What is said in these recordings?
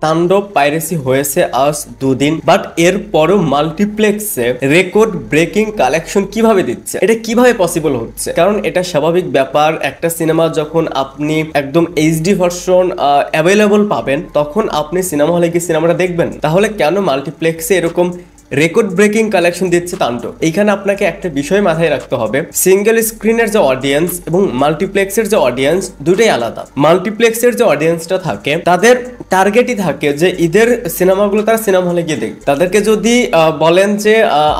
তাণ্ডব পাইরেসি হয়েছে আজ দুদিন, বাট এর পরেও মাল্টিপ্লেক্সে রেকর্ড ব্রেকিং কালেকশন কিভাবে দিচ্ছে, এটা কিভাবে পসিবল হচ্ছে? কারণ এটা স্বাভাবিক ব্যাপার, একটা সিনেমা যখন আপনি একদম এইচডি ভার্সন অ্যাভেলেবল পাবেন তখন আপনি সিনেমা হলে গিয়ে সিনেমাটা দেখবেন। তাহলে কেন মাল্টিপ্লেক্সে এরকম রেকর্ড ব্রেকিং কালেকশন দিচ্ছে তাণ্ডব? এইখানে আপনাকে একটা বিষয় মাথায় রাখতে হবে, সিঙ্গেল স্ক্রিনের যে অডিয়েন্স এবং মাল্টিপ্লেক্সের যে অডিয়েন্স দুটোই আলাদা। মাল্টিপ্লেক্সের যে অডিয়েন্সটা থাকে তাদের টার্গেটই থাকে যে ঈদের সিনেমাগুলো তারা সিনেমা হলে গিয়ে দেখবে। তাদেরকে যদি বলেন যে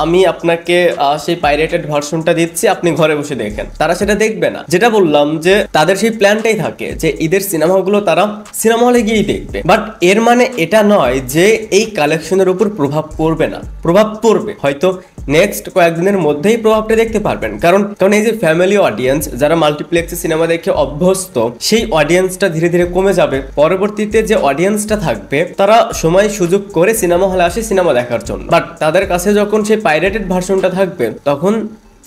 আমি আপনাকে সেই পাইরেটেড ভার্সনটা দিচ্ছি, আপনি ঘরে বসে দেখেন, তারা সেটা দেখবে না। যেটা বললাম যে তাদের সেই প্ল্যানটাই থাকে যে ঈদের সিনেমাগুলো তারা সিনেমা হলে গিয়েই দেখবে। বাট এর মানে এটা নয় যে এই কালেকশনের উপর প্রভাব পড়বে না। প্রভাব পড়বে, হয়তো নেক্সট কয়েকদিনের মধ্যেই প্রভাবটা দেখতে পারবেন। কারণ এই যে ফ্যামিলি অডিয়েন্স যারা মাল্টিপ্লেক্সে সিনেমা দেখে অভ্যস্ত, সেই অডিয়েন্সটা ধীরে ধীরে কমে যাবে। পরবর্তীতে যে অডিয়েন্সটা থাকবে তারা সময় সুযোগ করে সিনেমা হলে আসে সিনেমা দেখার জন্য। বাট তাদের কাছে যখন সেই পাইরেটেড ভার্সনটা থাকবে তখন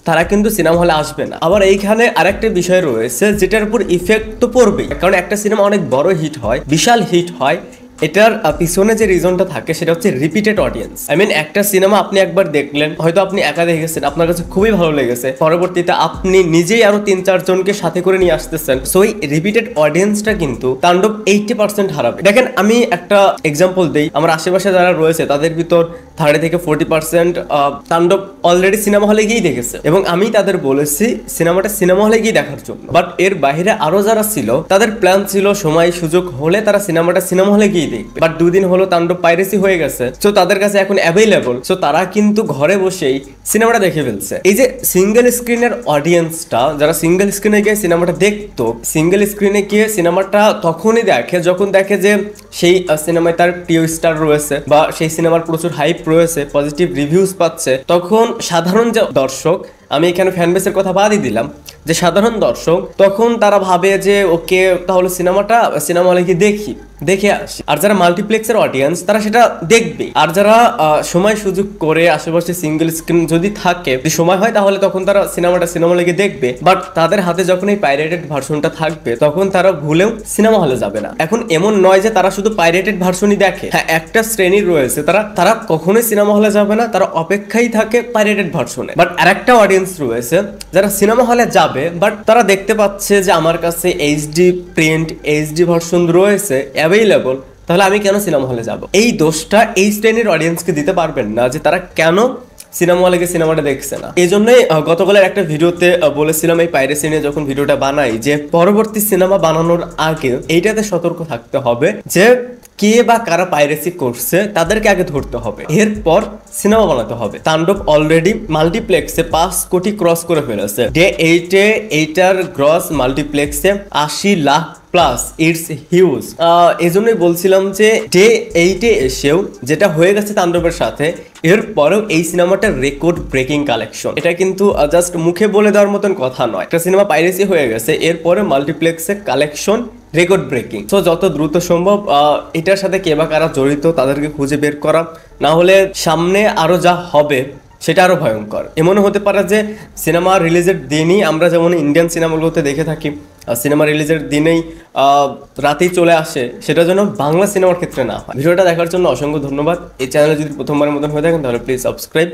তারা কিন্তু সিনেমা হলে আসবে না। আবার এইখানে আরেকটা বিষয় রয়েছে যেটার উপর ইফেক্ট তো পড়বেই, কারণ একটা সিনেমা অনেক বড় হিট হয়, বিশাল হিট হয়, এটার পিছনে যে রিজনটা থাকে সেটা হচ্ছে রিপিটেড অডিয়েন্স। আই মিন একটা সিনেমা আপনি একবার দেখলেন, হয়তো আপনি একা দেখেছেন, আপনার কাছে খুবই ভালো লেগেছে, পরবর্তীতে আপনি নিজেই আরো 3-4 জনকে সাথে করে নিয়ে আসতেছেন। সো এই রিপিটেড অডিয়েন্সটা কিন্তু তাণ্ডব 80% হারাবে। দেখেন আমি একটা এক্সাম্পল দেই, আমার আশেপাশে যারা রয়েছে তাদের ভিতর 30 থেকে 40% তাণ্ডব অলরেডি সিনেমা হলে গিয়েই দেখেছে, এবং আমি তাদের বলেছি সিনেমাটা সিনেমা হলে গিয়ে দেখার জন্য। বাট এর বাইরে আরো যারা ছিল তাদের প্ল্যান ছিল সময় সুযোগ হলে তারা সিনেমাটা সিনেমা হলে গিয়ে দেখবে। বাট 2 দিন হলো তাণ্ডব পাইরেসি হয়ে গেছে, সো তাদের কাছে এখন অ্যাভেলেবল, সো তারা কিন্তু ঘরে বসেই সিনেমাটা দেখে ফেলছে। এই যে সিঙ্গেল স্ক্রিনের অডিয়েন্সটা, যারা সিঙ্গেল স্ক্রিনে গিয়ে সিনেমাটা দেখতো, সিঙ্গেল স্ক্রিনে গিয়ে সিনেমাটা তখনই দেখে যখন দেখে যে সেই সিনেমায় তার প্রিয় স্টার রয়েছে বা সেই সিনেমার প্রচুর হাইপ রয়েছে, পজিটিভ রিভিউজ পাচ্ছে। তখন সাধারণ যে দর্শক, আমি এখানে ফ্যানবেসের কথা বাদই দিলাম, যে সাধারণ দর্শক তখন তারা ভাবে যে ওকে তাহলে সিনেমাটা সিনেমা হলে গিয়ে দেখে আসি। আর যারা মাল্টিপ্লেক্সের অডিয়েন্স তারা সেটা দেখবে। আর যারা সময় সুযোগ করে আশেপাশে সিঙ্গেল স্ক্রিন যদি থাকে, যদি সময় হয়, তাহলে তখন তারা সিনেমাটা সিনেমা হলে গিয়ে দেখবে। বাট তাদের হাতে যখন এই পাইরেটেড ভার্সনটা থাকবে তখন তারা ভুলেও সিনেমা হলে যাবে না। এখন এমন নয় যে তারা শুধু পাইরেটেড ভার্সনই দেখে, হ্যাঁ একটা শ্রেণী রয়েছে তারা কখনোই সিনেমা হলে যাবে না, তারা অপেক্ষাই থাকে পাইরেটেড ভার্সনে। বাট আরেকটা অডিয়েন্স রয়েছে যারা সিনেমা হলে যাবে, বাট তারা দেখতে পাচ্ছে যে আমার কাছে এইচডি প্রিন্ট, এইচডি ভার্সন রয়েছে অ্যাভেলেবল, তাহলে আমি কেন সিনেমা হলে যাব? এই দোষটা এই শ্রেণীর অডিয়েন্সকে দিতে পারবেন না যে তারা কেন সিনেমা হলে গিয়ে সিনেমাটা দেখছে না। এই জন্যই গতকালের একটা ভিডিওতে বলেছিলাম, এই পাইরেসি নিয়ে যখন ভিডিওটা বানাই, যে পরবর্তী সিনেমা বানানোর আগে এইটাতে সতর্ক থাকতে হবে যে কে বা কারা পাইরেসি করছে তাদেরকে আগে ধরতে হবে, এরপর সিনেমা বানাতে হবে। তাণ্ডব অলরেডি মাল্টিপ্লেক্সে 5 কোটি ক্রস করে ফেলেছে। ডে 8-এ এইটার গ্রস মাল্টিপ্লেক্সে 80 লাখ প্লাস, ইটস হিউজ। এই জন্যই বলছিলাম যে ডে 8-এ এসেও যেটা হয়ে গেছে তাণ্ডবের সাথে, এরপরেও এই সিনেমাটা রেকর্ড ব্রেকিং কালেকশন। এটা কিন্তু জাস্ট মুখে বলে দেওয়ার মতন কথা নয়। একটা সিনেমা পাইরেসি হয়ে গেছে, এরপরে মাল্টিপ্লেক্সে কালেকশন রেকর্ড ব্রেকিং। সো যত দ্রুত সম্ভব এটার সাথে কে বা কারা জড়িত তাদেরকে খুঁজে বের করা, না হলে সামনে আরো যা হবে সেটা আরো ভয়ঙ্কর। এমনও হতে পারে যে সিনেমা রিলিজের দিনই, আমরা যেমন ইন্ডিয়ান সিনেমাগুলোতে দেখে থাকি সিনেমা রিলিজের দিনেই রাতেই চলে আসে, সেটা যেন বাংলা সিনেমার ক্ষেত্রে না হয়। ভিডিওটা দেখার জন্য অসংখ্য ধন্যবাদ। এই চ্যানেলে যদি প্রথমবারের মতন হয়ে থাকেন তাহলে প্লিজ সাবস্ক্রাইব।